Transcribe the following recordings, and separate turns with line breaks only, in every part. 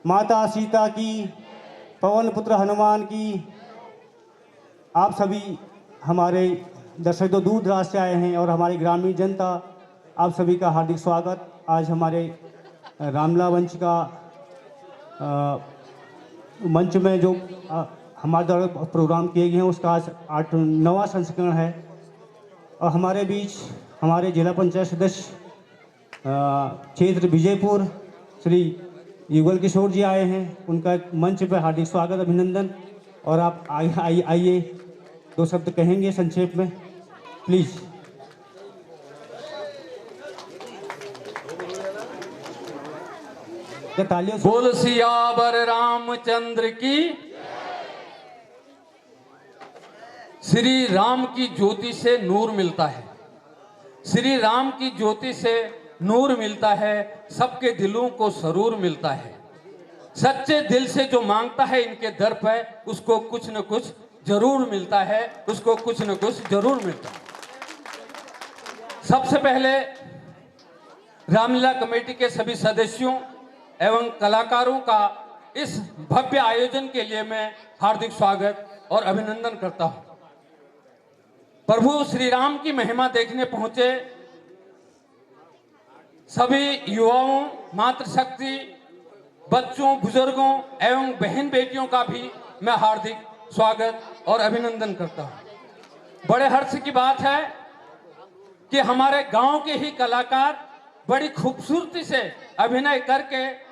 माता सीता की, पवन पुत्र हनुमान की। आप सभी हमारे दर्शक जो दूर दराज से आए हैं और हमारी ग्रामीण जनता, आप सभी का हार्दिक स्वागत। आज हमारे रामला मंच का मंच में जो हमारे द्वारा प्रोग्राम किए गए हैं उसका आज 9वां संस्करण है। और हमारे बीच हमारे जिला पंचायत सदस्य क्षेत्र विजयपुर श्री युगल किशोर जी आए हैं। उनका मंच पर हार्दिक स्वागत, अभिनंदन। और आप आइए 2 शब्द कहेंगे संक्षेप में, प्लीज। तालियों से
बोल सियावर रामचंद्र की। श्री राम की ज्योति से नूर मिलता है, श्री राम की ज्योति से नूर मिलता है, सबके दिलों को सरूर मिलता है। सच्चे दिल से जो मांगता है इनके दर पे, उसको कुछ न कुछ जरूर मिलता है, उसको कुछ न कुछ जरूर मिलता है। सबसे पहले रामलीला कमेटी के सभी सदस्यों एवं कलाकारों का इस भव्य आयोजन के लिए मैं हार्दिक स्वागत और अभिनंदन करता हूं। प्रभु श्री राम की महिमा देखने पहुंचे सभी युवाओं, मातृशक्ति, बच्चों, बुजुर्गों एवं बहन बेटियों का भी मैं हार्दिक स्वागत और अभिनंदन करता हूं। बड़े हर्ष की बात है कि हमारे गांव के ही कलाकार बड़ी खूबसूरती से अभिनय करके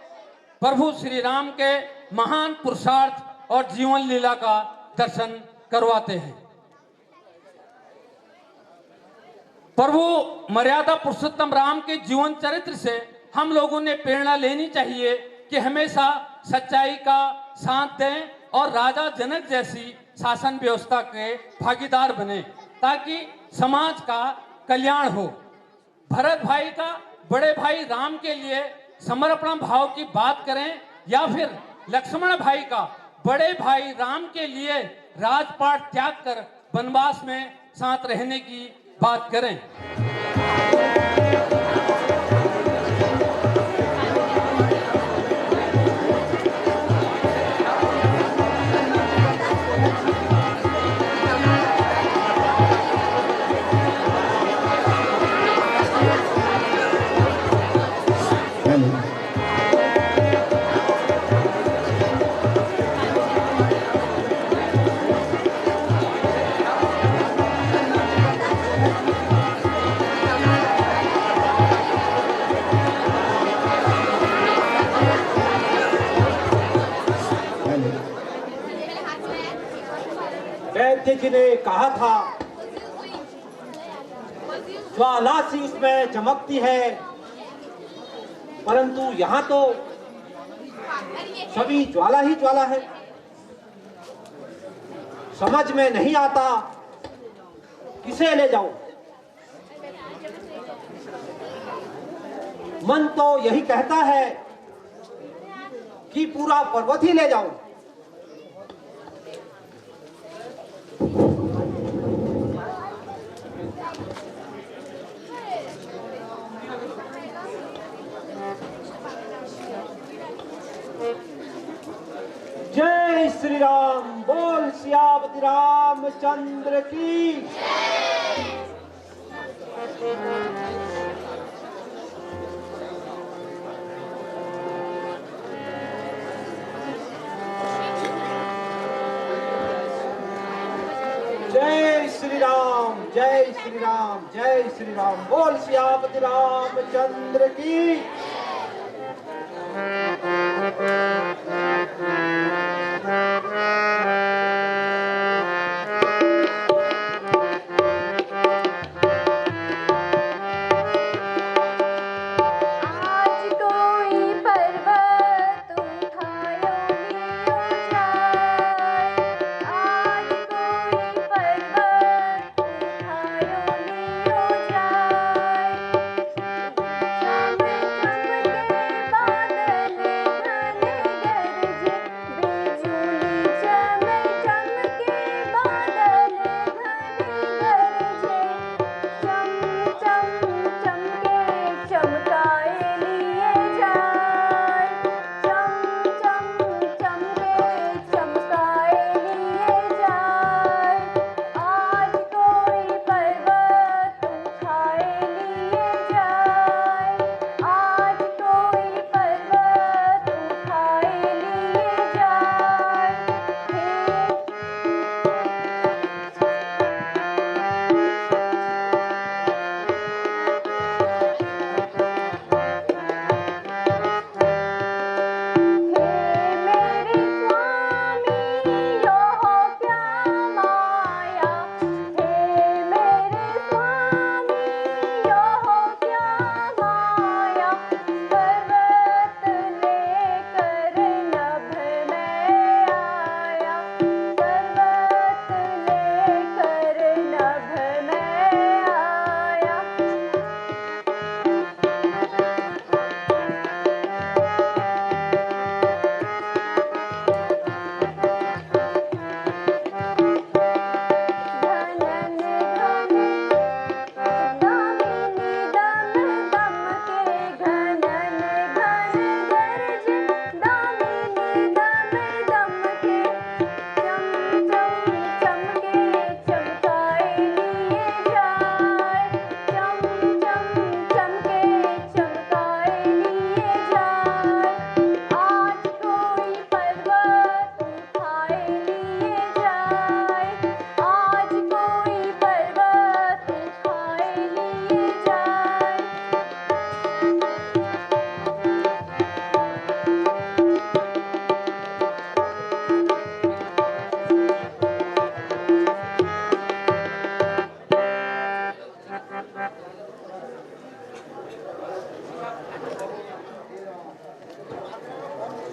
प्रभु श्री राम के महान पुरुषार्थ और जीवन लीला का दर्शन करवाते हैं। प्रभु मर्यादा पुरुषोत्तम राम के जीवन चरित्र से हम लोगों ने प्रेरणा लेनी चाहिए कि हमेशा सच्चाई का साथ दें और राजा जनक जैसी शासन व्यवस्था के भागीदार बने, ताकि समाज का कल्याण हो। भरत भाई का बड़े भाई राम के लिए समर्पण भाव की बात करें, या फिर लक्ष्मण भाई का बड़े भाई राम के लिए राजपाट त्याग कर वनवास में साथ रहने की बात करें।
वैद्य जी ने कहा था ज्वाला सी उसमें चमकती है, परंतु यहाँ तो सभी ज्वाला ही ज्वाला है। समझ में नहीं आता किसे ले जाऊं। मन तो यही कहता है कि पूरा पर्वत ही ले जाऊं। जय श्री राम। बोल सियावती रामचंद्र की। जय श्री राम, जय श्री राम, जय श्री राम। बोल सियावती रामचंद्र की।
Thank you.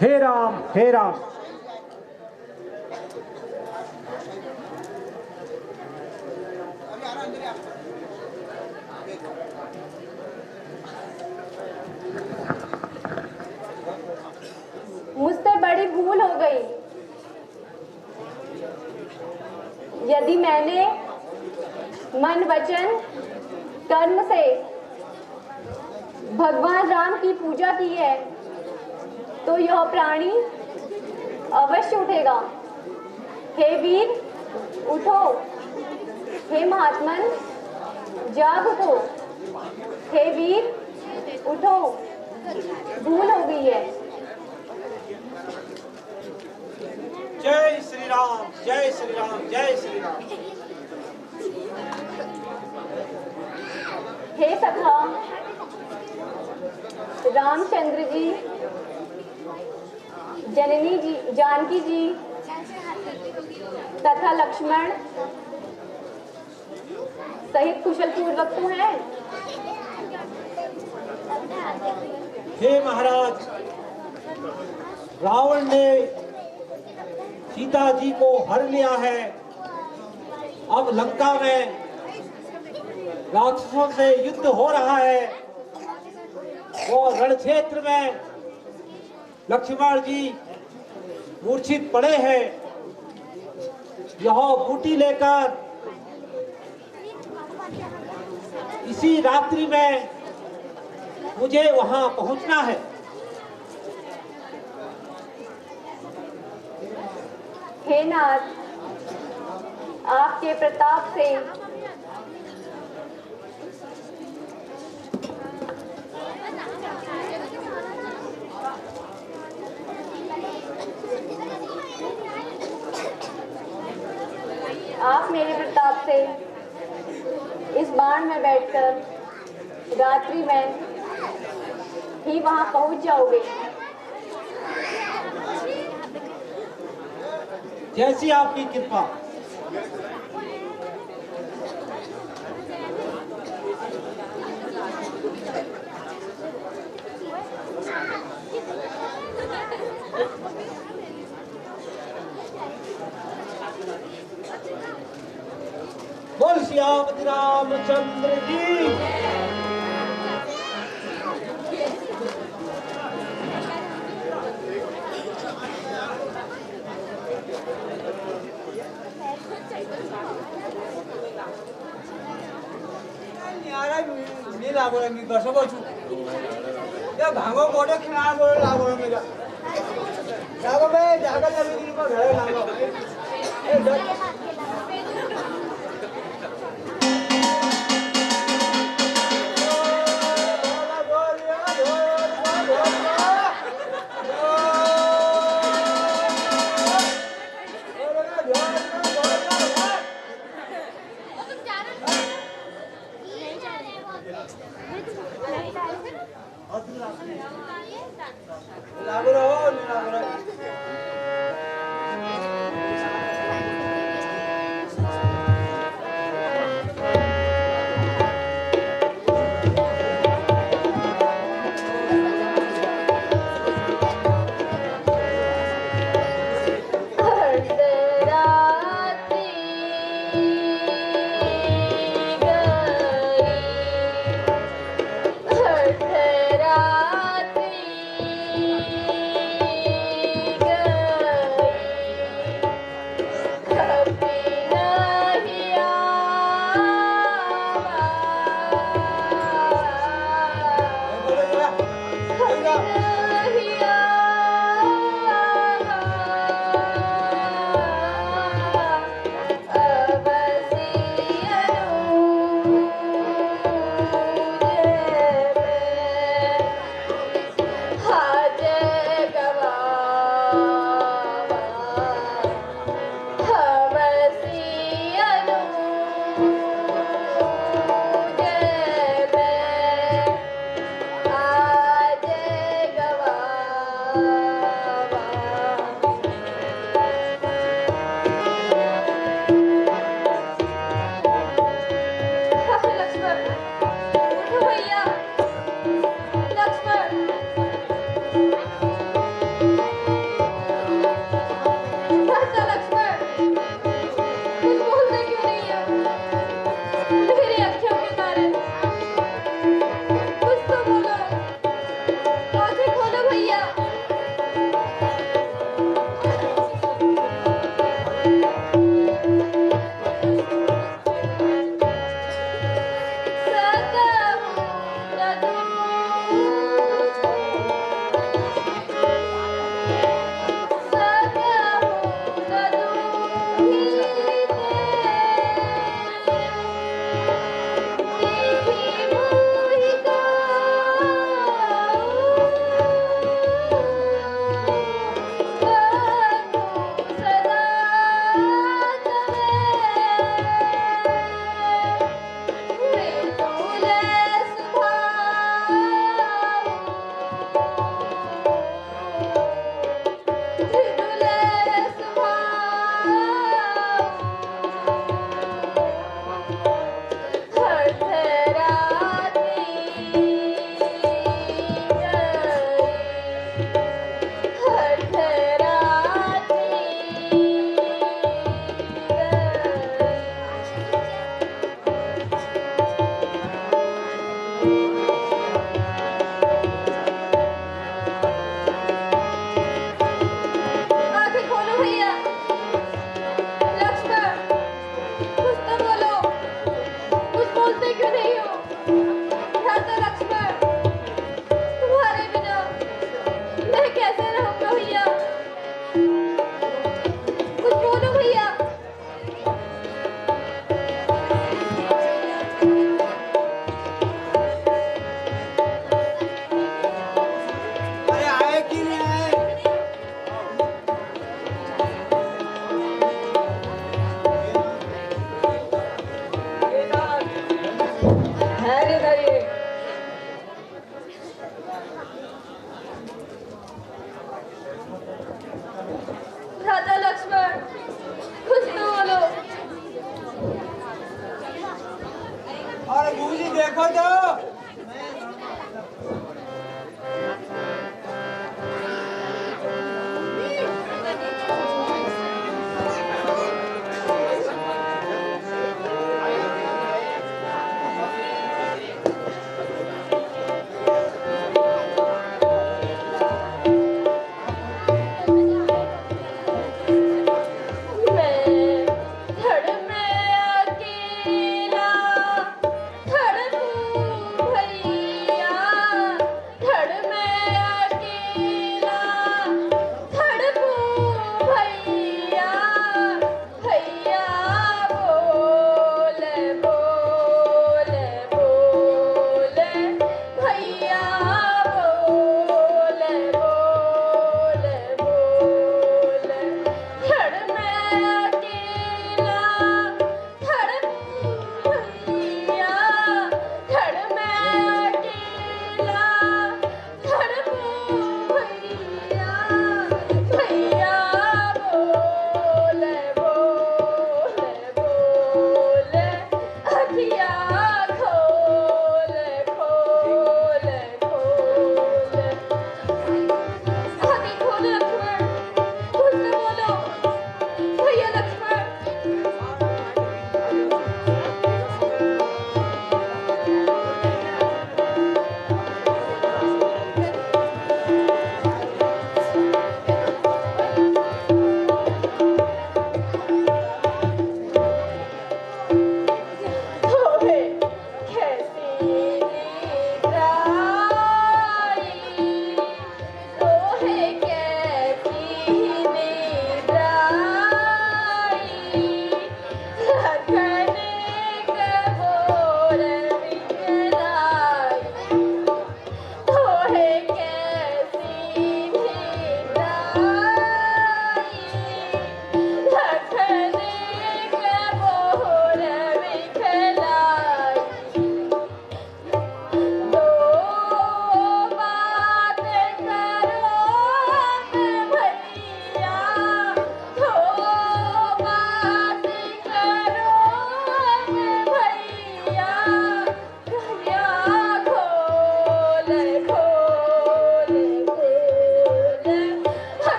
हे राम हे राम।
मुझसे बड़ी भूल हो गई। यदि मैंने मन वचन कर्म से भगवान राम की पूजा की है तो यह प्राणी अवश्य उठेगा। हे वीर उठो, हे महात्मन जाग उठो, हे वीर उठो, भूल हो गई है।
जय श्री राम जय श्री राम जय श्री राम।
हे सखा रामचंद्र जी, जननी जी जानकी जी तथा लक्ष्मण सहित कुशल पूर्वक तो हैं।
हे महाराज, रावण ने सीता जी को हर लिया है। अब लंका में राक्षसों से युद्ध हो रहा है। वो रण क्षेत्र में लक्ष्मण जी मूर्छित पड़े हैं। यह बूटी लेकर इसी रात्रि में मुझे वहां पहुंचना है।
हे नाथ, आपके प्रताप से आप मेरे प्रताप से इस बाण में बैठकर रात्रि में ही वहां पहुंच जाओगे।
जैसी आपकी कृपा। बोल सियापति रामचंद्र की। लागो मी कसं बसू त्या भांगो मोठे खेळा लागो मी लागो बे जागा चालू मग घर लागो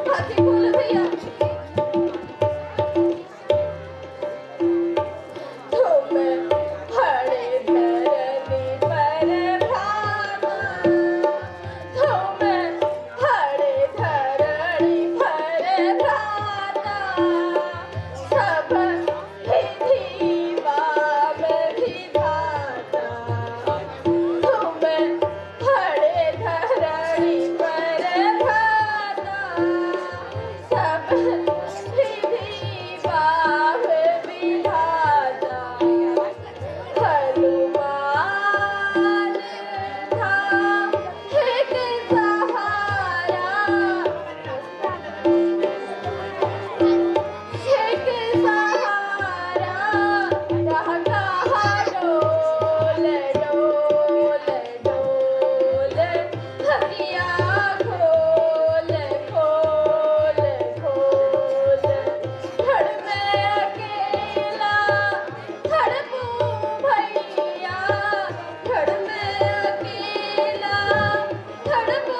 हाथी बोलो भैया। तुम्हें हरे धरनी पर भागा, तुम्हें हरे धरनी पर भागा, सब विधि बाम विधाता। तुम्हें हरे धरनी पर भागा, सब विधि बाम विधाता। हनुमान था एक सहारा, एक सहारा, कहाँ कहाँ डोल डोल डोल, हथिया खोल खोल खोल। धड़ में अकेला धड़कू भैया, धड़ में अकेला धड़कू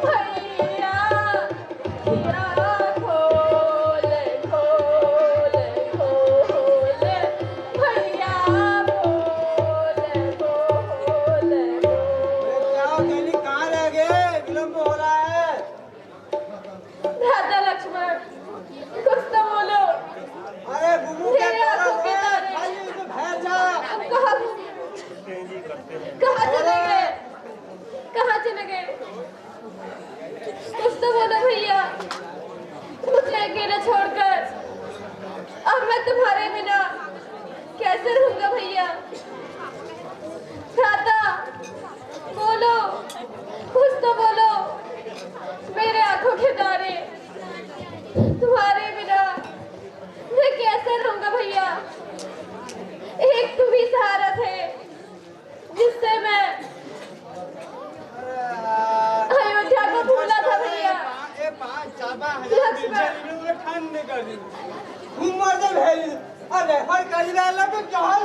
भैया, हथिया खोल खोल खोल, भैया बोल बोल बोल।
कहाँ रह गए? विलम्ब हो रहा है।
राधा लक्ष्मण, कुछ तो बोलो।
अरे गुरु क्या
तेरे
कर
आंखों के
रहा है?
तारे।
खाली तो भैंस जा।
अब कहाँ चले गए? कहाँ चले गए? कुछ तो बोलो भैया, मुझे अकेला छोड़कर अब मैं तुम्हारे बिना कैसे रहूंगा भैया? दादा बोलो, कुछ तो बोलो। मेरे आंखों के तारे, तुम्हारे बिना मैं कैसे रहूंगा भैया? एक तुम ही सहारा थे जिससे मैं अयोध्या को भूला था भैया।
ये 5-4 हजार ठंड कर दी। घूमर दे भेज। अरे हर कजरा लगे चहल।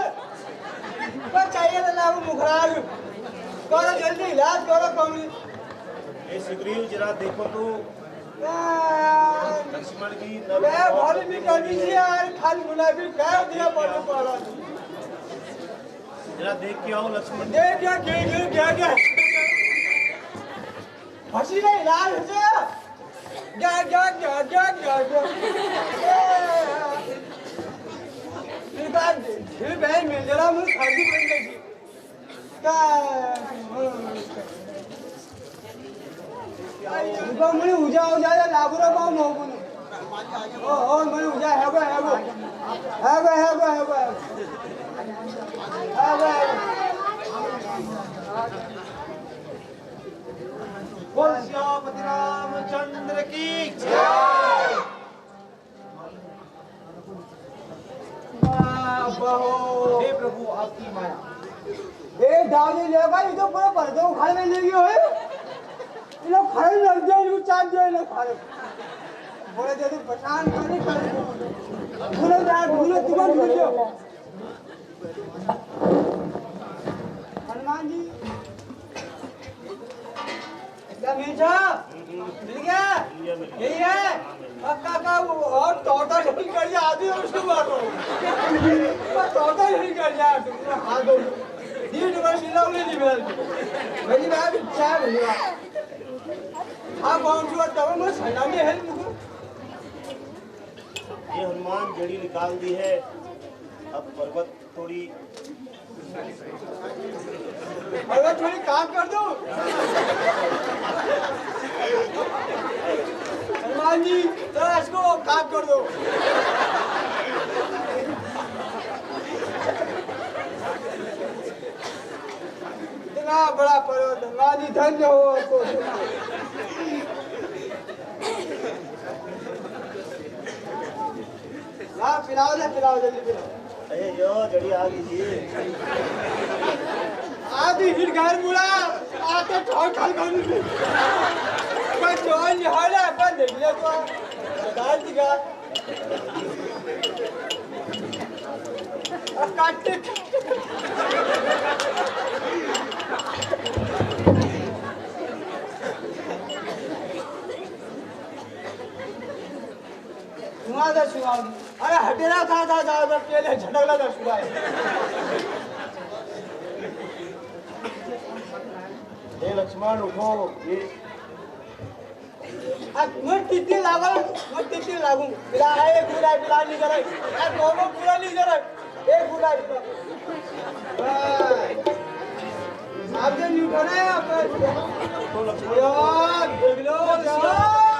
बस चाहिए तो लागू मुखराज। करो जल्दी इलाज करो कौन।
ए सुग्रीव जरा देखो तो लक्ष्मण की
मैं भोली भी कर दीजिए यार, खाली गुलाबी कह दिया पड़ने पड़ा।
जरा देख के आओ लक्ष्मण।
देख क्या हंसी नहीं इलाज हो जाएगा। फिर बहन मिल जरा मुझे खाली बन गई थी। मुझे उजा हो जाए लागू रहा मोहबुन। ओ मुझे उजा है
बोल श्यामपति रामचंद्र की जय। हे प्रभु आपकी माया।
ए दादी लेगा ये तो पूरा पर्दे उखाड़ में ले गए हो। ये लोग खड़े लग जाए, इनको चाट जाए लोग खड़े। बोले जैसे पठान खड़े भूलो तुरंत भूलो। हनुमान जी क्या मीठा मिल गया? यही है पक्का का और तोता नहीं कर दिया आदमी उसको मारो। तोता नहीं कर दिया हाथ दो नीट में मिला उन्हें नहीं मिला। मेरी बात क्या भैया हाँ कौन सी बात तब मैं सना में है मुझको।
ये हनुमान जड़ी निकाल दी है। अब पर्वत थोड़ी
काम कर दो। हनुमान जी जरा इसको काम कर दो। इतना बड़ा पर्वत हनुमान जी धन्य हो आपको। हाँ पिलाओ जल्दी पिलाओ।
अरे यो जड़ी आ गई थी।
आधी हिट घर मुड़ा आते ठोक खा कर कोई जोन निहाला अपन देख ले तो दाल दिखा। अरे हटेरा था जा पहले झटक लगा सुबह
हे लक्ष्मण उठो ये
मग तिथे लागून पिला एक गुलाय पिला नहीं करे दोनों पूरा नहीं करे एक गुलाय आप जो नहीं उठाना है आप
तो लक्ष्मण
यार देख लो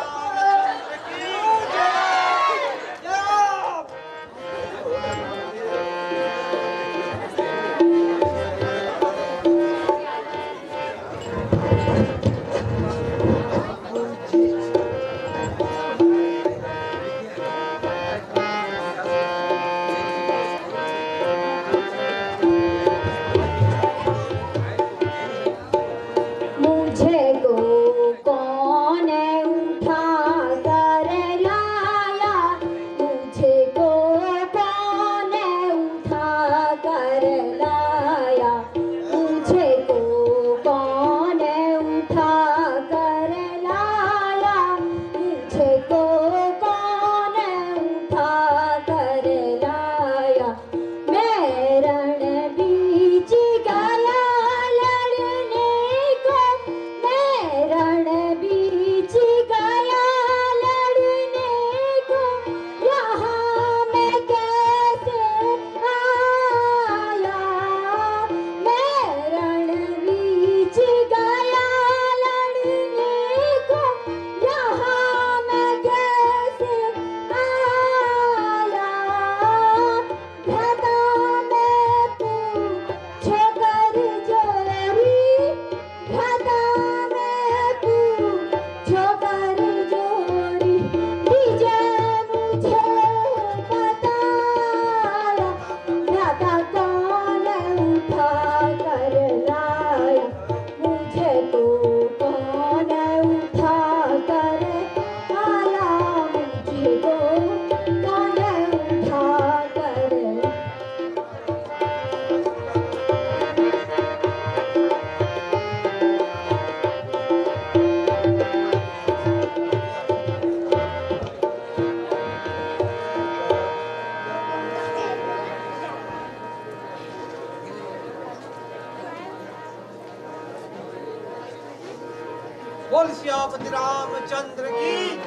बोल श्यामपति रामचंद्र की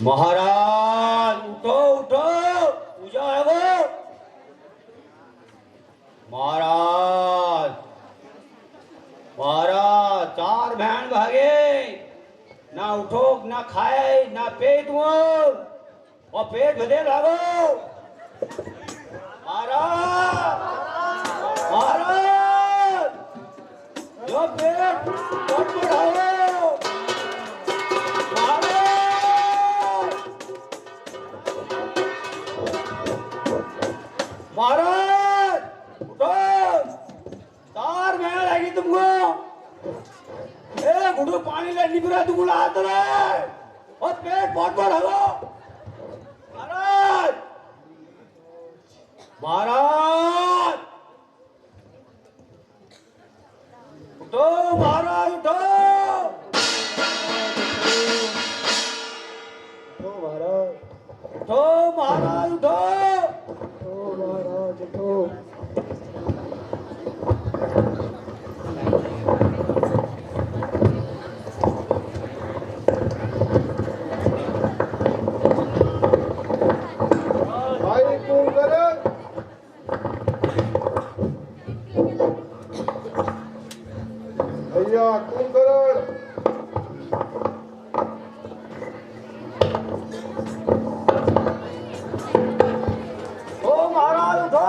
महाराज उठो उठो पूजा है वो महाराज महाराज चार बहन भागे ना उठो ना खाए ना पेट मोर और पेट भदे लागो महाराज महाराज जो पेट बढ़ाओ महाराज उठो तार में आएगी तुमको ए गुडू पानी ले निकला तुमको लात रे और पेट बहुत बड़ा हो महाराज महाराज उठो महाराज उठो।
उठो महाराज,
उठो महाराज उठो।
उठो महाराज, उठो। भाई कुंभकर्ण, भैया कुंभकर्ण,
उठो महाराज उठो।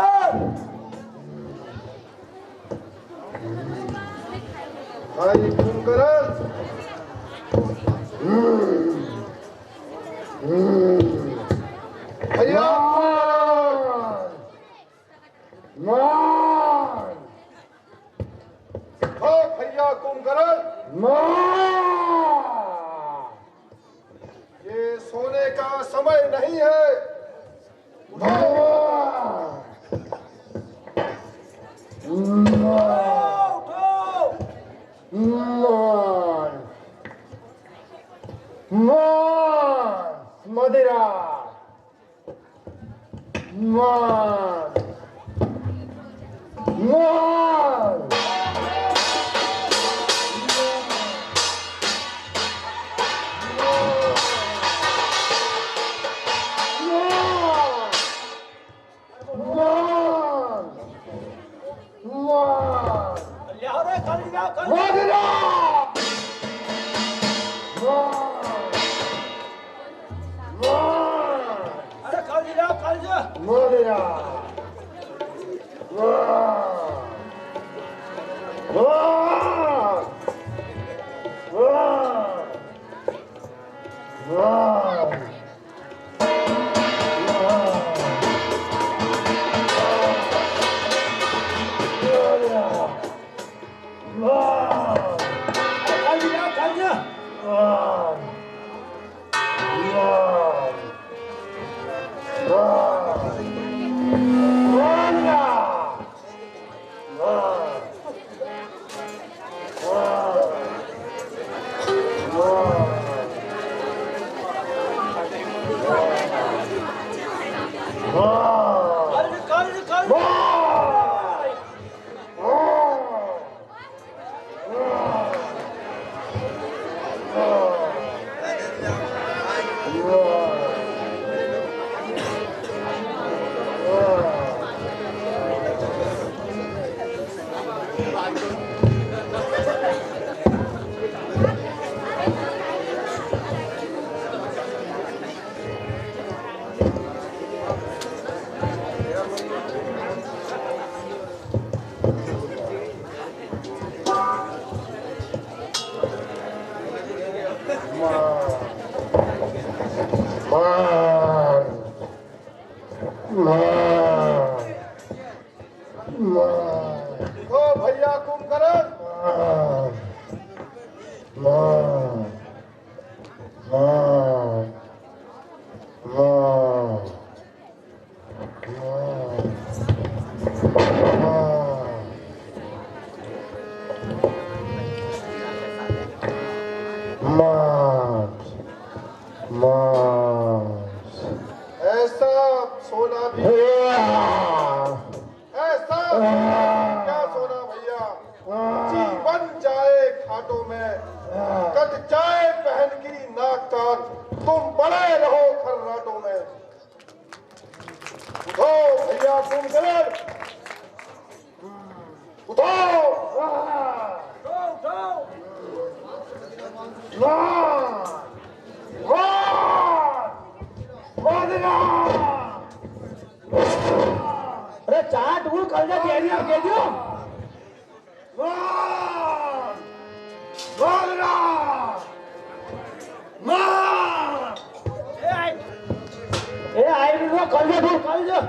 भाई कुंभकर्ण, भैया हो भैया कुंभकर्ण, ये सोने का समय नहीं है। मदिरा
लियाओ रे कर लियाओ कर। अरे कर लियाओ कर जा। कर लियाओ कर जा। कर।
ओ भैया कुंभकर्ण, ऐसा सोना भी ऐसा क्या सोना भैया, जीवन जाए खाटों में, कट जाए बहन की नाक कान, तुम बड़े रहो खर्राटों में। उठो भैया कुंभकर्ण, उठो।
अरे चाट वो कर जा कह दियो। ए आई रो कर जा कर जा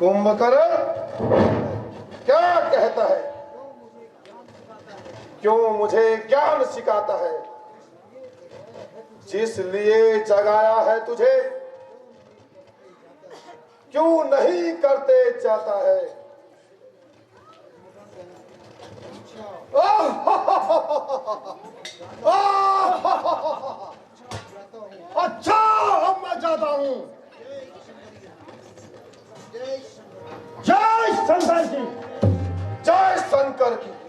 कुंभकर्ण क्या कहता है? क्यों मुझे ज्ञान सिखाता है? जिस लिए जगाया है तुझे क्यों नहीं करते जाता है? अच्छा अब मैं जाता हूं। जय शंकर की, जय शंकर की।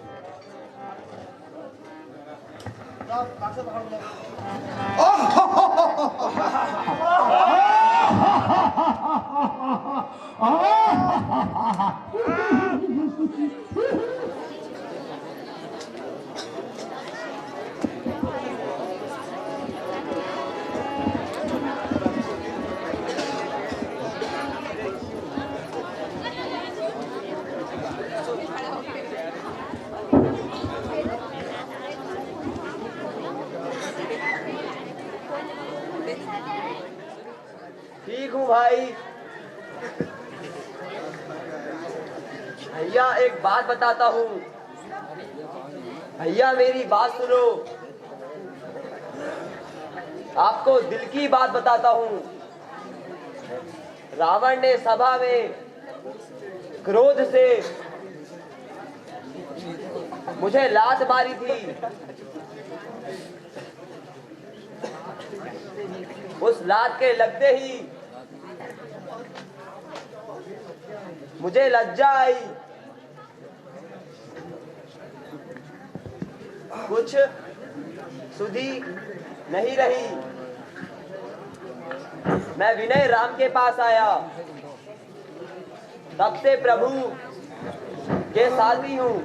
ठीक हूँ भाई। भैया एक बात बताता हूँ, भैया मेरी बात सुनो। आपको दिल की बात बताता हूँ। रावण ने सभा में क्रोध से मुझे लात मारी थी। उस लात के लगते ही मुझे लज्जा आई। सुधी नहीं रही। मैं विनय राम के पास आया, तब से प्रभु के साथ ही हूँ।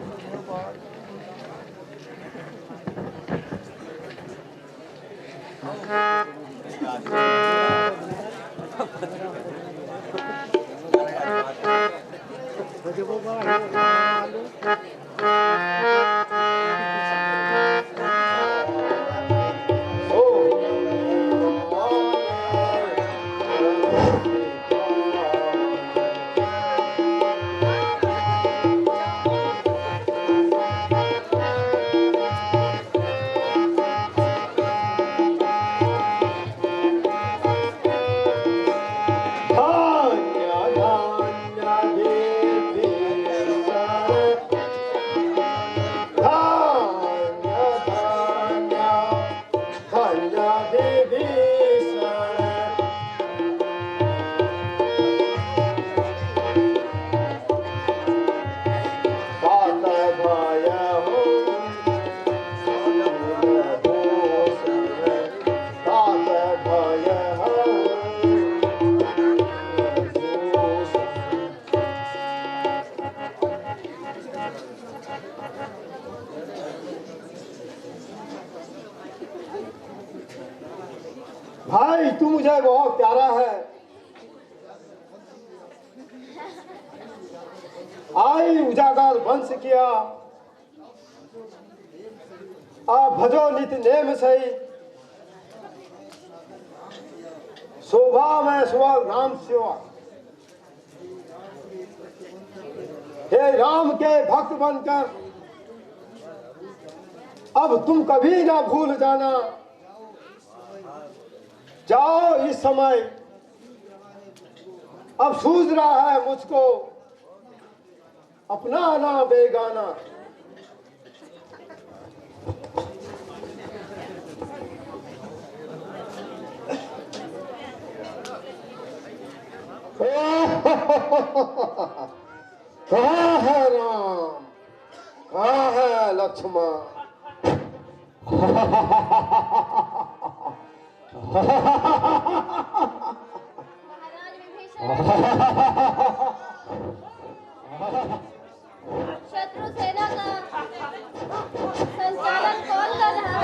भाई तू मुझे बहुत प्यारा है। आई उजागर वंश किया, आ भजो नित नेम सही। शोभा में सुवर राम सेवा। हे राम के भक्त बनकर अब तुम कभी ना भूल जाना। जाओ, इस समय अब सूझ रहा है मुझको अपना ना बेगाना। कहाँ है राम, कहाँ है लक्ष्मण?
महाराज विभीषण, शत्रु सेना का संचालन कौन कर रहा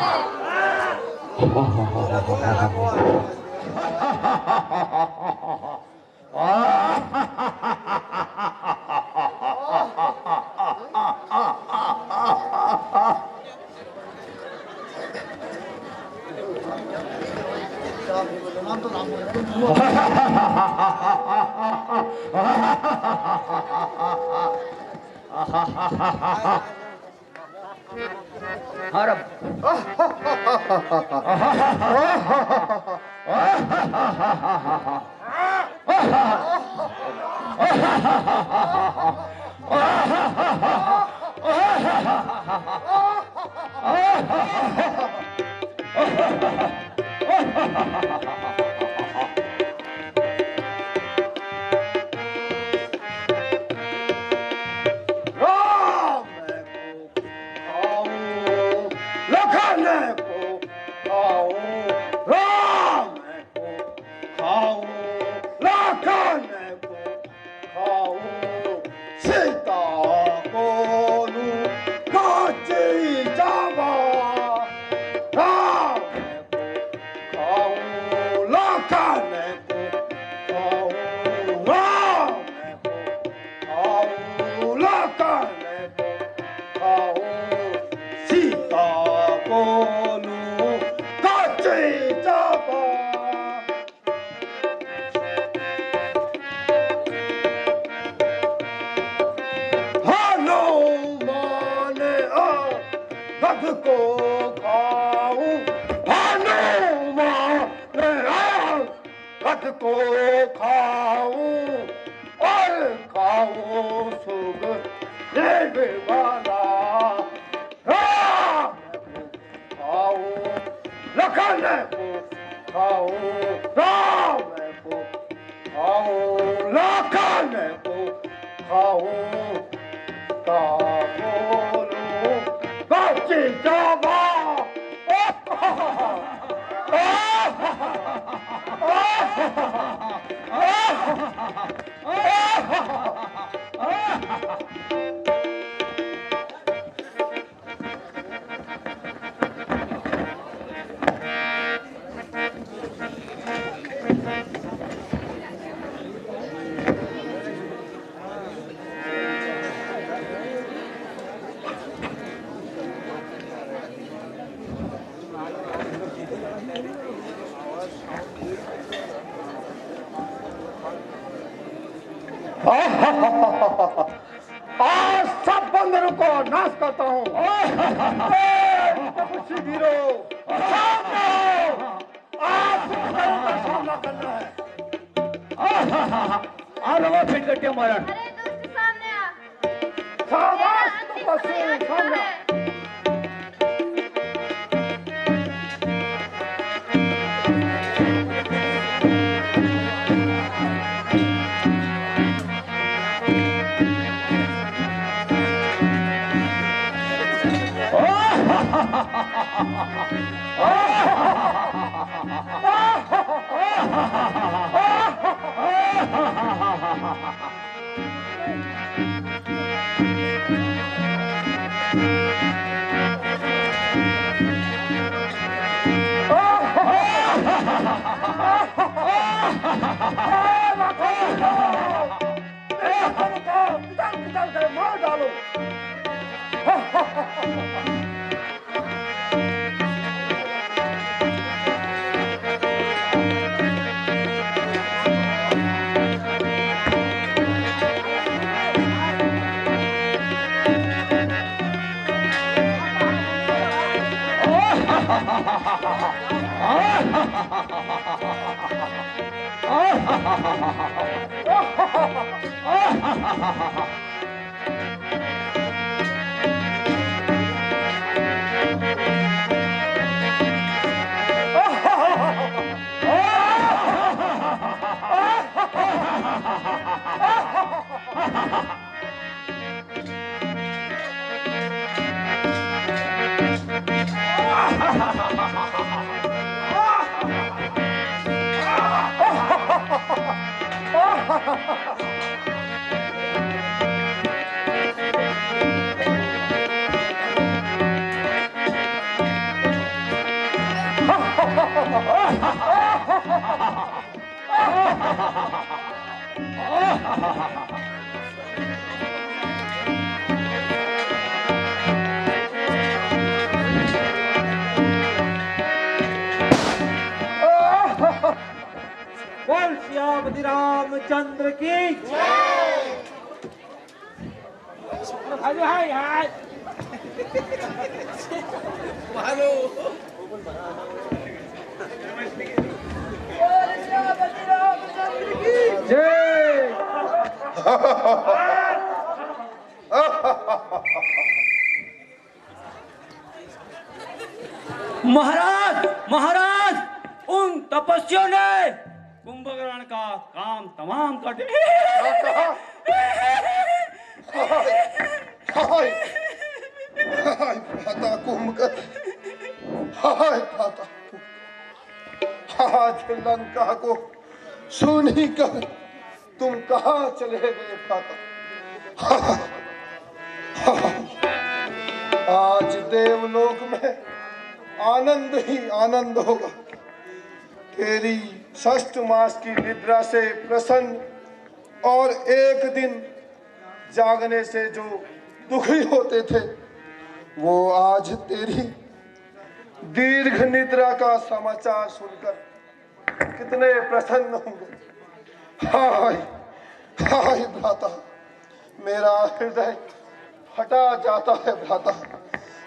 आज सब बंदरों को नाश करता हूँ। वीरो, आप का सामना करना है।
फिट करके हमारा
अरे दोस्त सामने आ।
शाबाश
मेरा अंतिम
तपस्वी,
प्रयास
सामने
है।
मार डालो।
बोल श्यामति रामचंद्र की हाय हाय
महाराज महाराज उन तपस्वियों ने कुंभकर्ण का काम तमाम कर दिया।
हाय भ्राता कुंभकर्ण, हाय भ्राता, आज लंका को सुनी कर तुम कहाँ चले गए भ्राता? आज देवलोक में आनंद ही आनंद होगा। तेरी 6 मास की निद्रा से प्रसन्न और एक दिन जागने से जो दुखी होते थे, वो आज तेरी दीर्घ निद्रा का समाचार सुनकर कितने प्रसन्न होंगे। हाय हाय भ्राता, मेरा हृदय फटा जाता है भ्राता।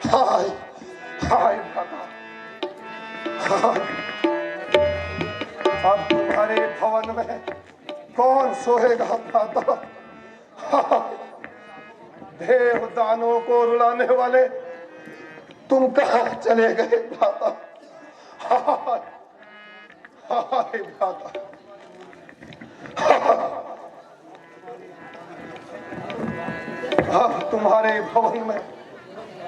हाय हाय भ्राता, हाय। अब तुम्हारे भवन में कौन सोएगा भ्राता? देव दानों को रुलाने वाले तुम कहाँ चले गए भ्राता? हाय हाय भ्राता, अब तुम्हारे भवन में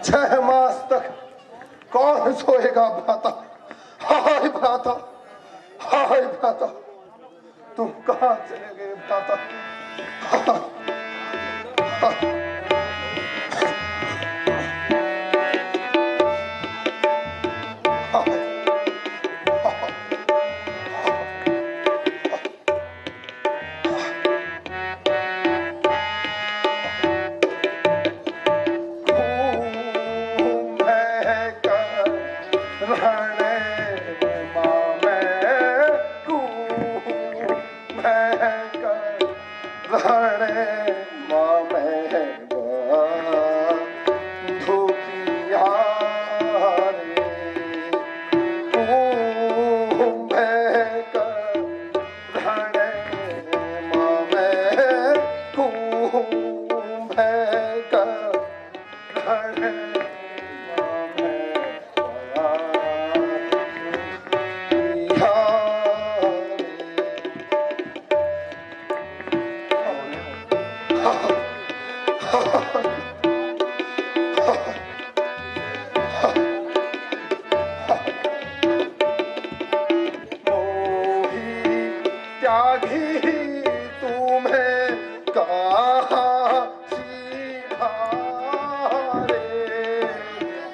6 मास तक कौन सोएगा भ्राता? हाय भ्राता, हाय भ्राता, तुम कहाँ चले गए भ्राता? भी तुम्हें कहा सिधारे,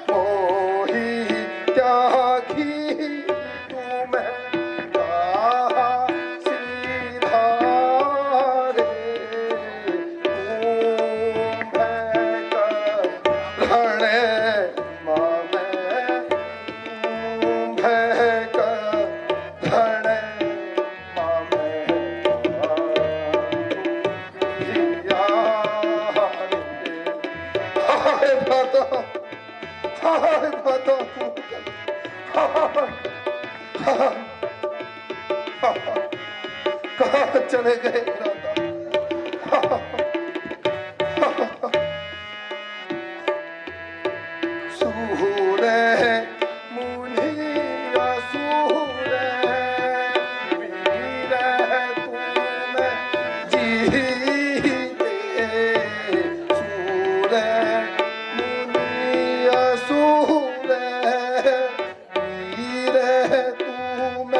मोही त्यागी तुम्हें कहा सिधारे, कहाँ चले गए राधा? सूरे मुनि असुरे वीर तुम जीते, सूरे मुनि असुरे वीर तुम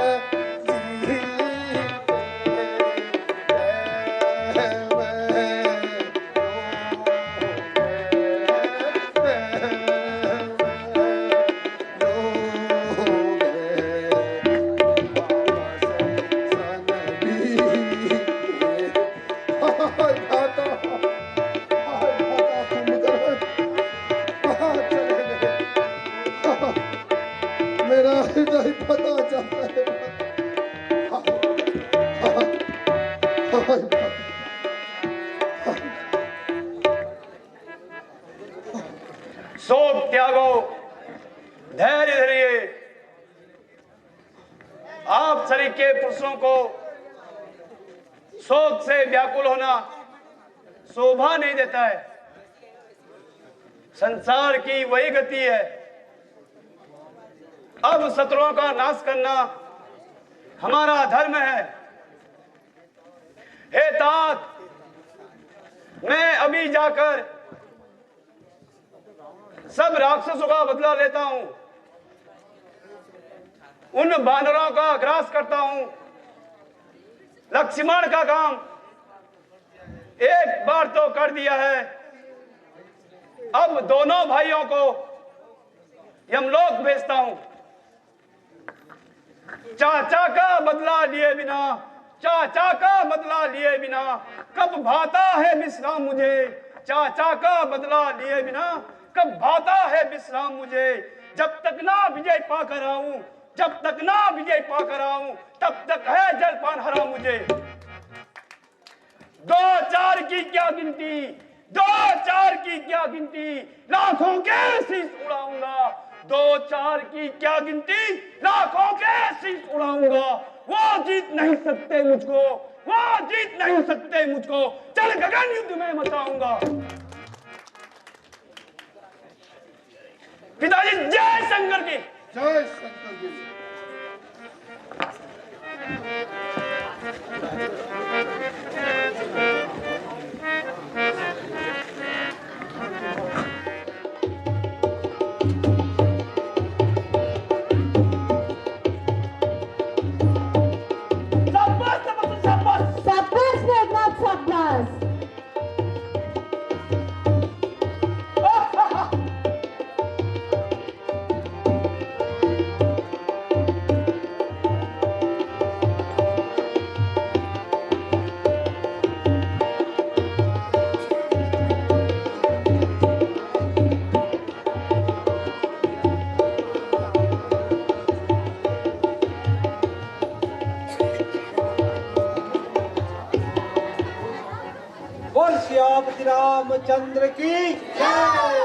मेरा हृदय पता चलता है।
शोक त्यागो, धैर्य धरिए। आप सरीखे पुरुषों को शोक से व्याकुल होना शोभा नहीं देता है। संसार की वही गति है। अब शत्रुओं का नाश करना हमारा धर्म है। हे तात, मैं अभी जाकर सब राक्षसों का बदला लेता हूं, उन बानरों का ग्रास करता हूं। लक्ष्मण का काम एक बार तो कर दिया है, अब दोनों भाइयों को यमलोक भेजता हूं। चाचा का बदला लिए बिना, चाचा का बदला लिए बिना कब भाता है विश्राम मुझे। चाचा का बदला लिए बिना कब भाता है विश्राम मुझे। जब तक ना विजय पाकर आऊं, जब तक ना विजय पाकर आऊं, तब तक है जलपान हरा मुझे। 2-4 की क्या गिनती, 2-4 की क्या गिनती, लाखों के शीश उड़ाऊंगा। 2-4 की क्या गिनती, लाखों के शीश उड़ाऊंगा। वो जीत नहीं सकते मुझको, वो जीत नहीं सकते मुझको। चल गगन युद्ध में मचाऊंगा। पिताजी जय शंकर की
जय शंकर जी।
श्यामति रामचंद्र की जय।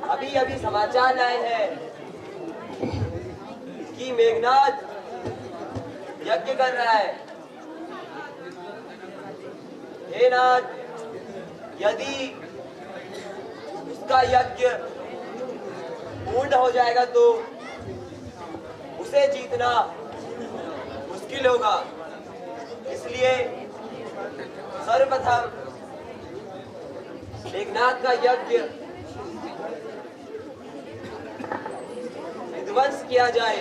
अभी अभी समाचार आए हैं कि मेघनाथ यज्ञ कर रहा है। हे नाथ, यदि उसका यज्ञ पूर्ण हो जाएगा तो उसे जीतना मुश्किल होगा। इसलिए सर्वप्रथम मेघनाथ का यज्ञ विध्वंस किया जाए।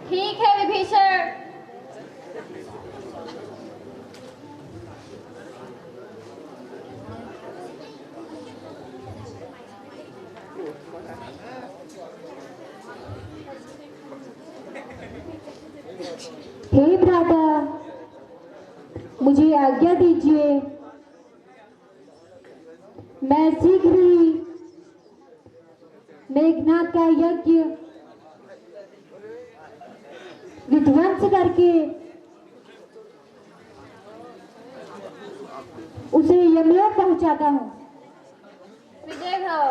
ठीक है विभीषण,
हे भ्राता, मुझे आज्ञा दीजिए, मैं शीघ्र ही मेघनाथ का यज्ञ विध्वंस करके उसे यमलोक पहुंचाता हूं।
विजय भव।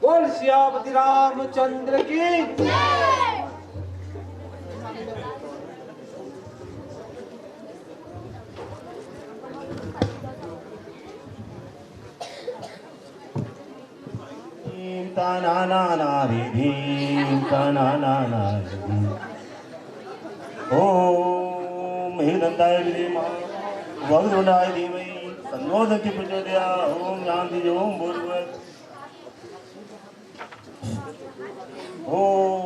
बोल सियापति रामचंद्र की
जय।
ओम हिरंदाय विद्महे वज्रतुंडाय धीमहि तन्नो दन्ति प्रचोदयात्। ओम शांति ओम भूर्भुवः ओम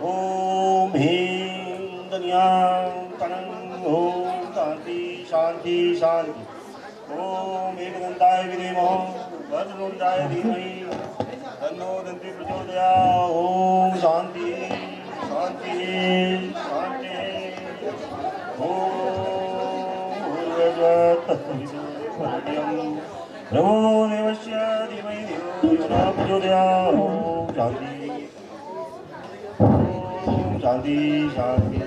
ओम ह्रीं गण्यां तनं ओम शांति शांति शांति। ओम एकदन्ताय विद्महे वज्रतुंडाय धीमहि तन्नो दन्ति प्रचोदयात्। ओम शांति शांति शांति। ओम भूर्भुवः तत्सवितुर्वरेण्यं भर्गो देवस्य धीमहि धियो यो नः प्रचोदयात्। ओम शांति ओम शांति शांति।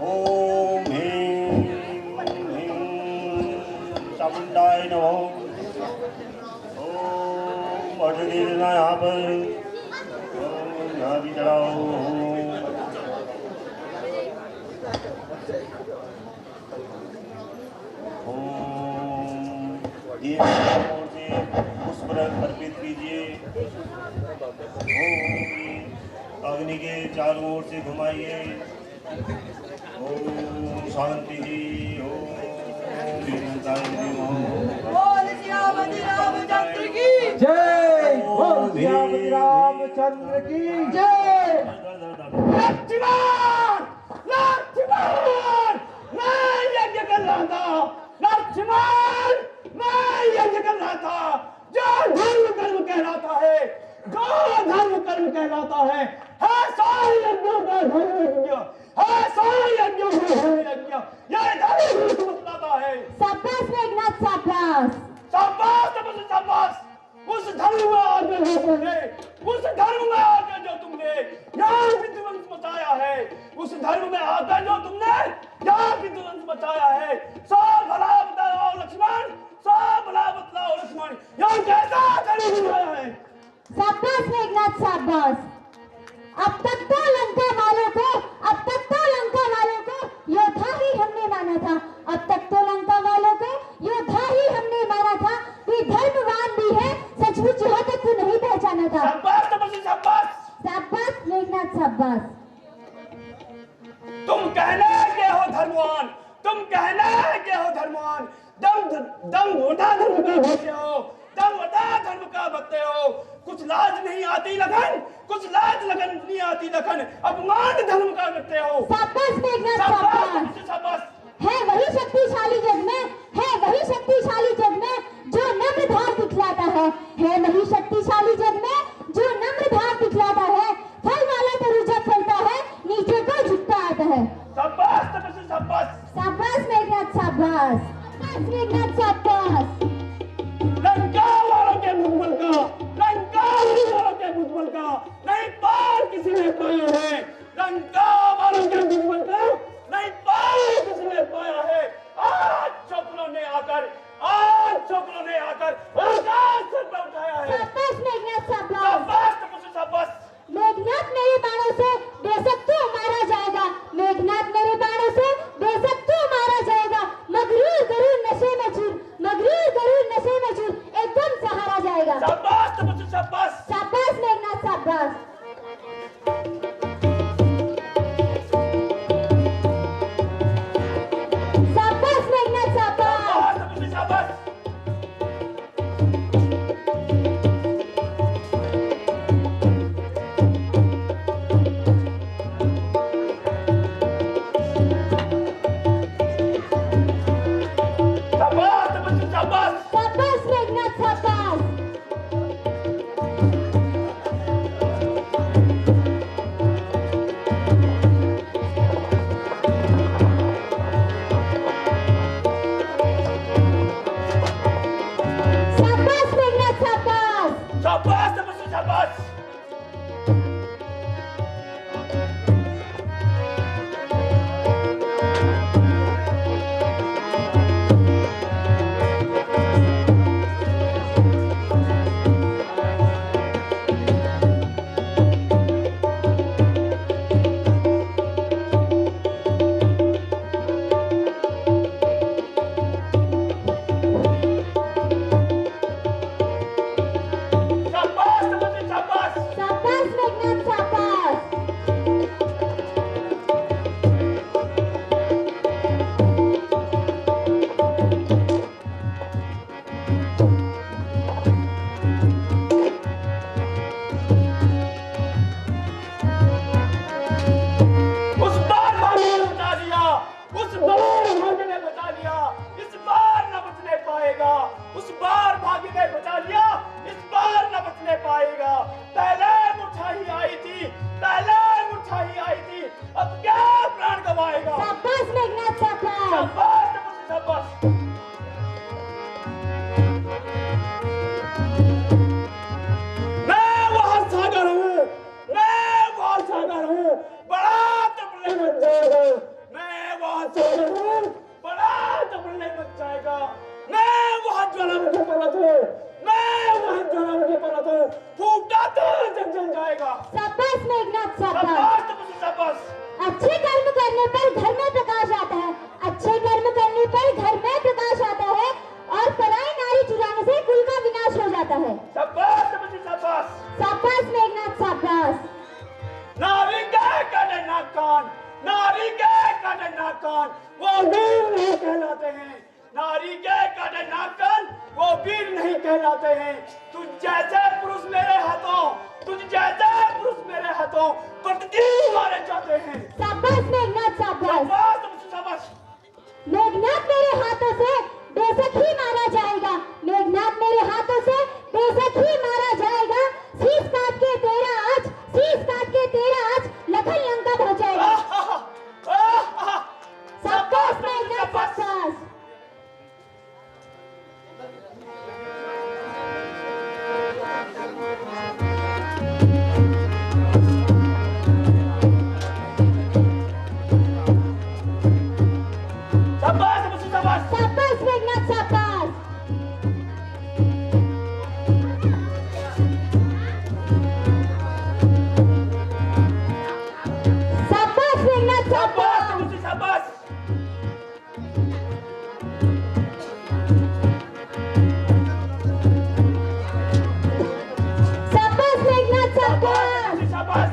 ओम ह्रीं चामुंडाय नमः। ओम अटके देना यहाँ पर। ओम यहाँ भी चढ़ाओ। ओम ये ओर से पुष्प अर्पित कीजिए। ओम अग्नि के चारों ओर से घुमाइए। ओम शांति। ओम
बोल सियापति रामचंद्र की जय। बोल सियापति रामचंद्र की जय।
लक्ष्मण लक्ष्मण मैं यज्ञ कर रहा था। लक्ष्मण मैं यज्ञ कर रहा था। जो धर्म कर्म कहलाता है, जो धर्म कर्म कहलाता है सारे यज्ञों का धर्म यज्ञ है। सारे यज्ञों का धर्म यज्ञ यह धर्म बतलाता है।
शाबाश मेघनाथ शाबाश।
शाबाश तपस्वी शाबाश। उस धर्म में आगे हो तुमने, उस धर्म में आगे जो तुमने यहाँ विध्वंस मचाया है, उस धर्म में आगे जो तुमने यहाँ विध्वंस मचाया है, सब भला बताओ लक्ष्मण, सब भला बतलाओ लक्ष्मण, यहाँ कैसा धर्म बनाया है।
शाबाश मेघनाथ शाबाश। अब तक तो लंका वालों को योद्धा ही हमने माना था। अब तक तो लंका वालों को योद्धा ही हमने माना था। वे धर्मवान भी है, सचमुच यहाँ तक तो नहीं पहचाना था।
शाबाश तपस्वी शाबाश।
शाबाश मेघनाथ शाबाश।
तुम कहने के हो धर्मवान, तुम कहने के हो धर्मवान, दम घोटा धर्म का होते हो, दम घोटा धर्म का बतते हो। कुछ लाज नहीं आती लगन, कुछ लाज लगन नहीं आती लगन, अपमान धर्म का करते हो।
शाबाश मेघनाथ शाबाश।
शाबाश।
है वही शक्तिशाली जग में, है वही शक्तिशाली जग में जो नम्र भाव दिखलाता है वही शक्तिशाली जग में जो नम्र भाव दिखलाता है। फल वाला तरु जब फलता है, नीचे को झुकता आता है।
शाबाश तपस्वी शाबाश।
शाबाश मेघनाथ शाबाश। शाबाश मेघनाथ शाबाश।
लंका वालों के मुखबल का, लंका वालों के मुखबल का नहीं पार किसी ने पाया है। लंका वालों के मुखबल का नहीं पार किसी ने पाया है। आज छोकरों ने आकर आकाश से पर उठाया है।
शाबाश मेघनाथ शाबाश।
शाबाश तपस्वी शाबाश।
मेघनाथ मेरे बाणों से बेशक तो मारा जाएगा, मेघनाथ मेरे बाणों से बेशक तो मारा जाएगा। मगरूर गरूर नशे में चूर,
दौड़ भाग्य ने बचा लिया, इस बार न बचने पाएगा। उस बार भाग्य ने बचा लिया, इस बार न बचने पाएगा। पहले मुरझाई आई थी, पहले मुरझाई आई थी, अब क्या प्राण गवाएगा।
शाबाश मेघनाथ शाबाश।
शाबाश शाबाश। मैं वहां सागर हूँ, मैं वहां सागर हूँ, बड़ा तपने बन जाएगा। मैं वहां सागर हूँ, बड़ा तपने बन जाएगा। मैं वहां ज्वालामुखी पर्वत हूँ, मैं वहां ज्वालामुखी पर्वत हूँ, फूटा तो जल जाएगा।
शाबाश मेघनाथ शाबाश।
शाबाश शाबाश।
अच्छे कर्म करने पर घर में प्रकाश आता है, अच्छे कर्म करने पर घर में प्रकाश आता है और पराई नारी चुराने से कुल का विनाश हो जाता है।
शाबाश शाबाश।
शाबाश मेघनाथ शाबाश।
नारी के काटे नाक कान, नारी के काटे नाक कान, वो वीर नहीं कहलाते हैं। नारी के काटे नाक कान, वो वीर नहीं कहलाते हैं। तुझ जैसे पुरुष मेरे हाथों, तुझ जैसे पुरुष मेरे हाथों प्रतिदिन मारे जाते हैं।
शाबाश मेघनाथ शाबाश।
शाबाश शाबाश।
मेघनाथ मेरे हाथों से बेशक ही मारा जाएगा, मेघनाथ मेरे हाथों से बेशक ही मारा जाएगा। शीश काट के तेरा आज, शीश काट के तेरा आज लखन लंका पहुंचाएगा। शाबाश मेघनाथ शाबाश। शाबाश मेघनाथ शाबाश। शाबाश मेघनाथ शाबाश।
शाबाश।
शाबाश मेघनाथ शाबाश।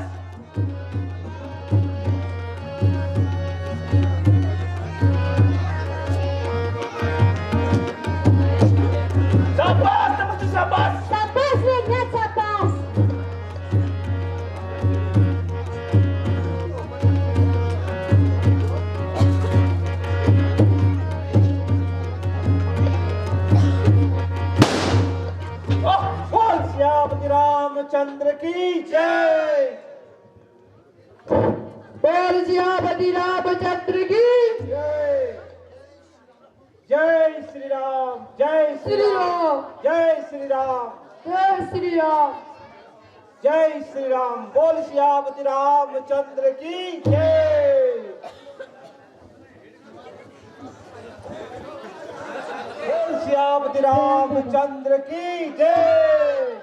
शाबाश।
शाबाश मेघनाथ शाबाश।
बोल श्यामति रामचंद्र की जय। बोल श्यामति रामचंद्र की जय। जय श्री राम, जय श्री राम, जय श्री राम, जय श्री राम, जय श्री राम। बोल श्यामति रामचंद्र की जय। बोल श्यामति रामचंद्र की जय।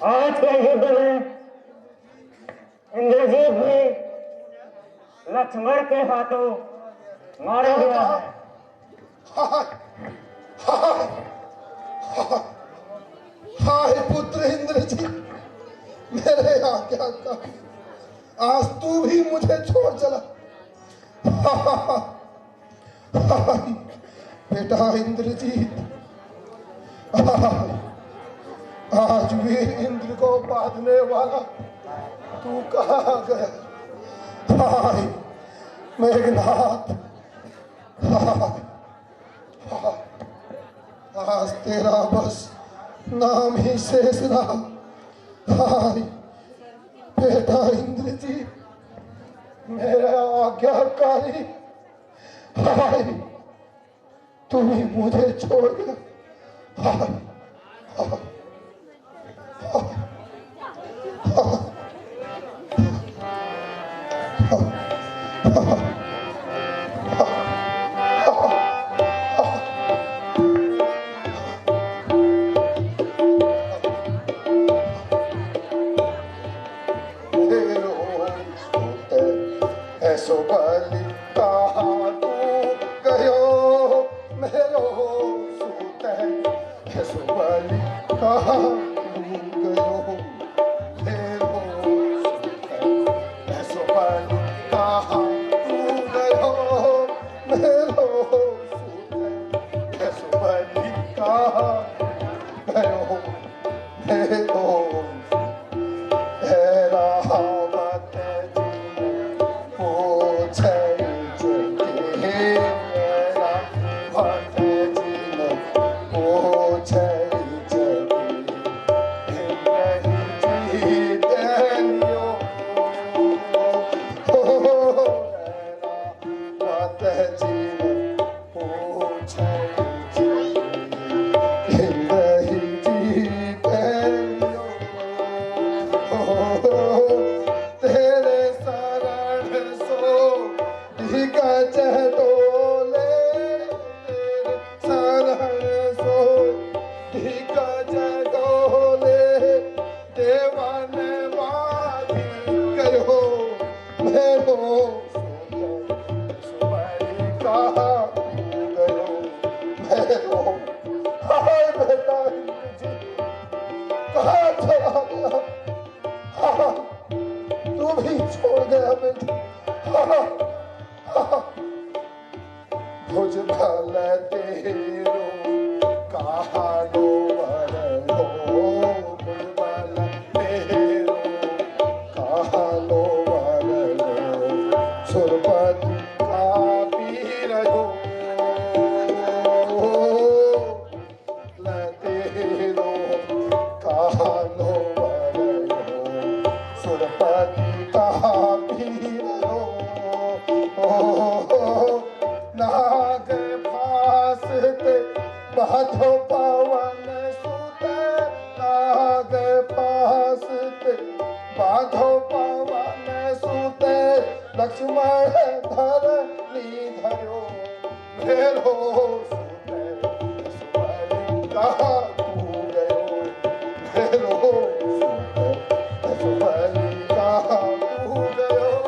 आज के युद्ध में इंद्रजीत भी लक्ष्मण के हाथों मारा गया है।
हाय पुत्र इंद्रजीत, मेरे आज्ञाकारी, आज तू भी मुझे छोड़ चला। हाय बेटा इंद्रजीत, आज वीर इंद्र को बांधने वाला तू कहाँ गया। हाय मेघनाथ, आज तेरा बस नाम ही शेष रहा। हाय बेटा इंद्रजीत, मेरा आज्ञाकारी, हाय तू ही मुझे छोड़ गया। हाय हाय ऐसो बलि कहाँ तू गयो, मेरो सूत ऐसो बलि कहाँ तू गयो, मेरो सूत ऐसो गयो मेरो सुमरी कहा गयो मेरो हाय बेटा जी कहाँ चला गया तू भी छोड़ गया बेटा भुज भल तेरो कहा लो वरो भुज भल तेरो कहा लो वरो सुरपति का पीर हो तेरो कहा लो वरो सुरपति का पीर हो नाग फासते बाधो पवन सुते नाग फासते बाधो पवन सुते लक्ष्मण धरनी धरो मेरो सुते सुमरी कहाँ तू गयो मेरो सुते सुमरी कहाँ तू गयो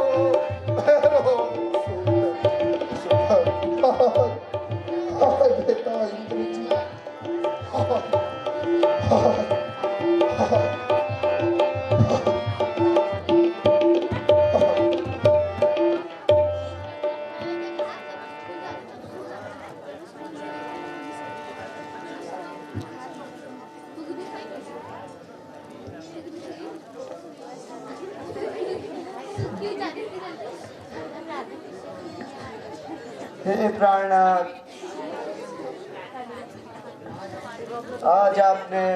मेरो हाय बेटा इंद्र जी
हे प्राणनाथ, आज आपने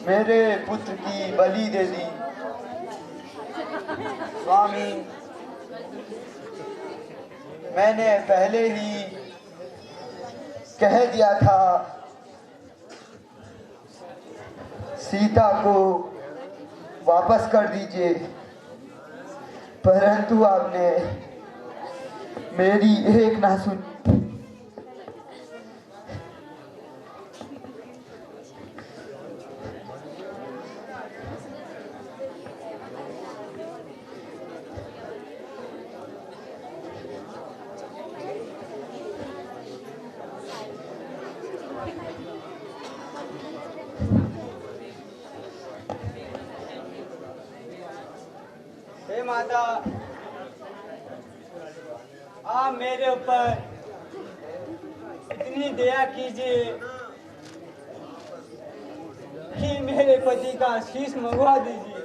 मेरे पुत्र की बलि दे दी। स्वामी, मैंने पहले ही कह दिया था सीता को वापस कर दीजिए, परंतु आपने मेरी एक ना सुनी। हे माता, आप मेरे ऊपर इतनी दया कीजिए कि मेरे पति का शीश मंगवा दीजिए।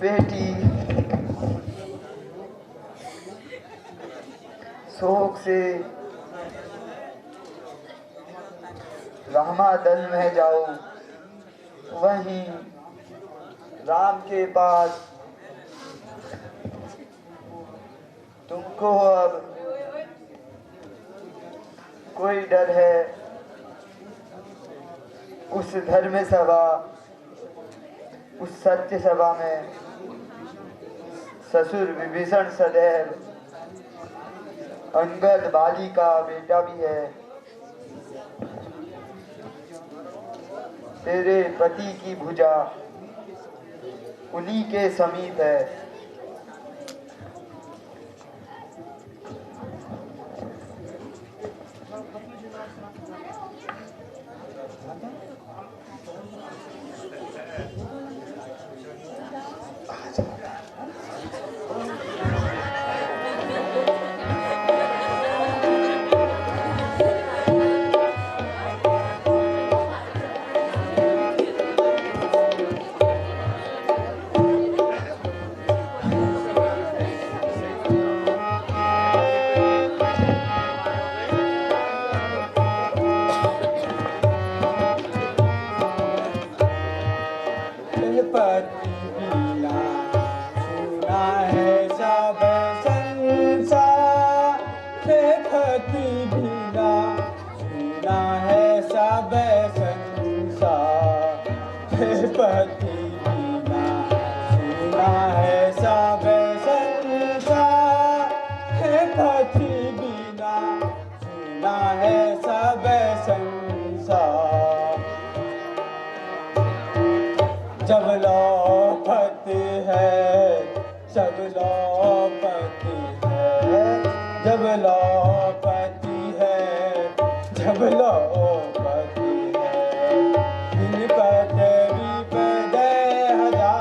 बेटी शोक से रामादल में जाओ, वहीं राम के पास तुमको अब कोई डर है। उस धर्म सभा, उस सत्य सभा में ससुर विभीषण सदैव अंगद बाली का बेटा भी है। तेरे पति की भुजा उन्हीं के समीप है।
पति बिना सुना है सब संसार। जब लौटती है सब लौटती है, जब लौटती है, जब लौटती है, दिन पते विपदे हजार।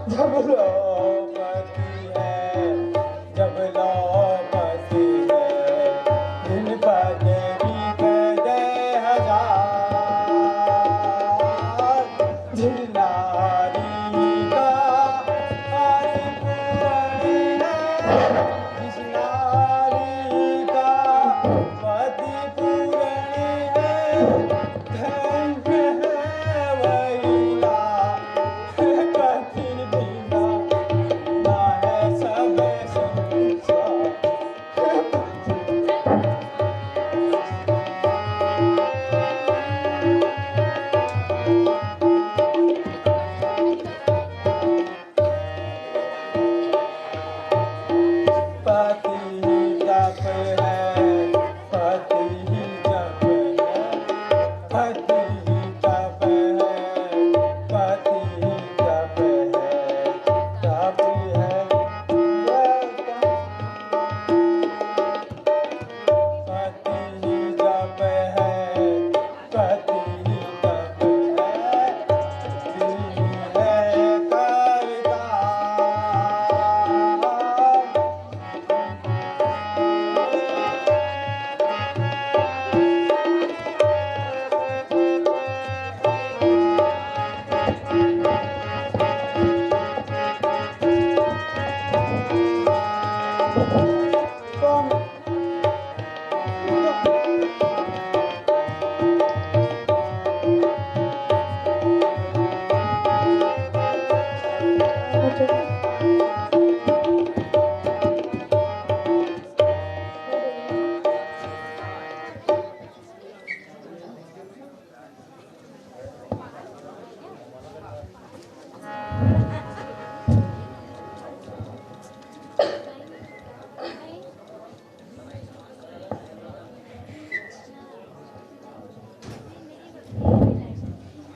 जब लौटती है, जब लौटती है, दिन पते विपदे हजार। जिन नारी का आदि पुरानी है, जिस नारी का पति पुरानी है, धन्य है वही नारी, कठिन बिना ना है सब संसार। पति ही जप है, पति ही जप है, पति ही जप है, पति ही जप है, जप है, पति ही जप है, पति ही जप है, स्त्री है कविता।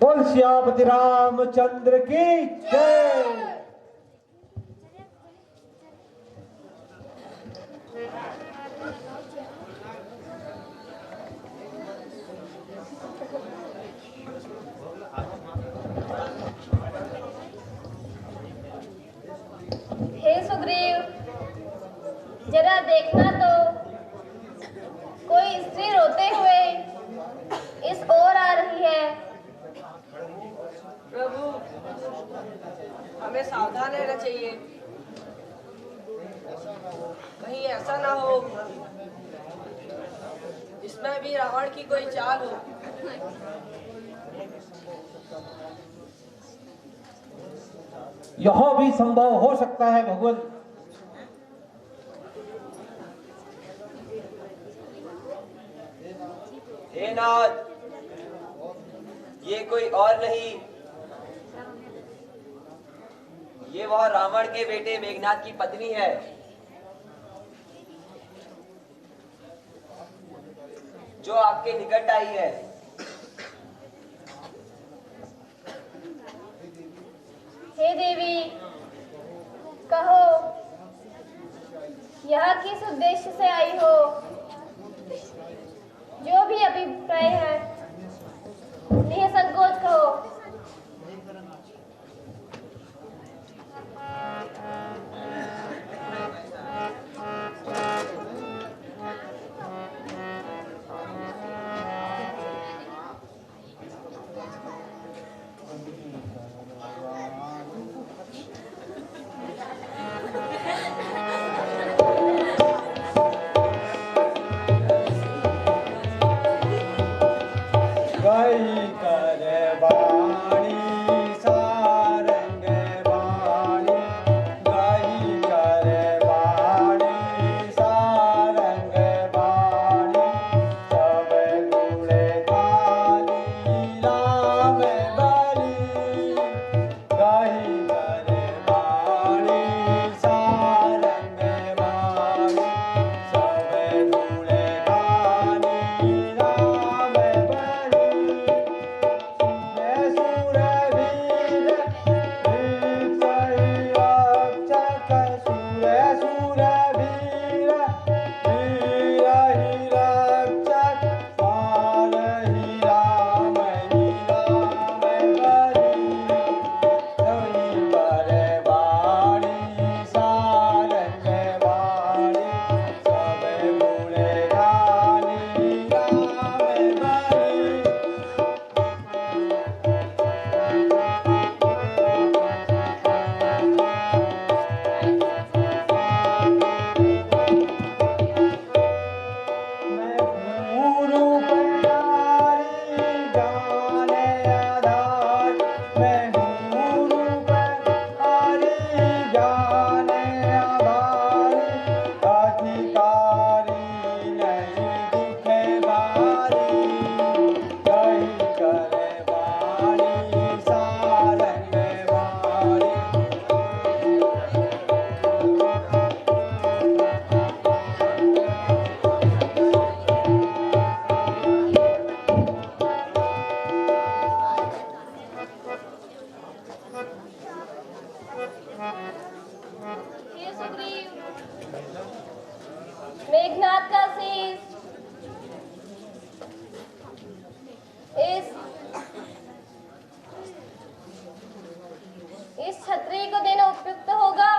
बोल श्यामपति रामचंद्र की जय।
हे सुग्रीव, जरा देखना तो, कोई स्त्री रोते हुए इस ओर आ रही है।
प्रभु, हमें सावधान रहना चाहिए, कहीं ऐसा ना हो इसमें भी रावण की कोई चाल हो।
यह भी संभव हो सकता है भगवान।
हे नाथ, ये कोई और नहीं, ये वह रावण के बेटे मेघनाथ की पत्नी है। जो आपके निकट आई है।
हे देवी, कहो यह किस उद्देश्य से आई हो? जो भी अभिप्राय है निसंकोच कहो।
वही करे बा
मेघनाथ का शीश इस छतरी को देना उपयुक्त होगा।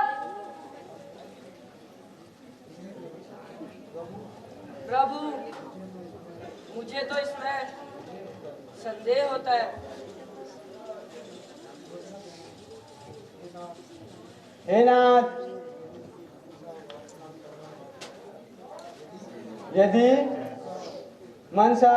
प्रभु, मुझे तो इसमें संदेह होता है।
हे नाथ, यदि मनसा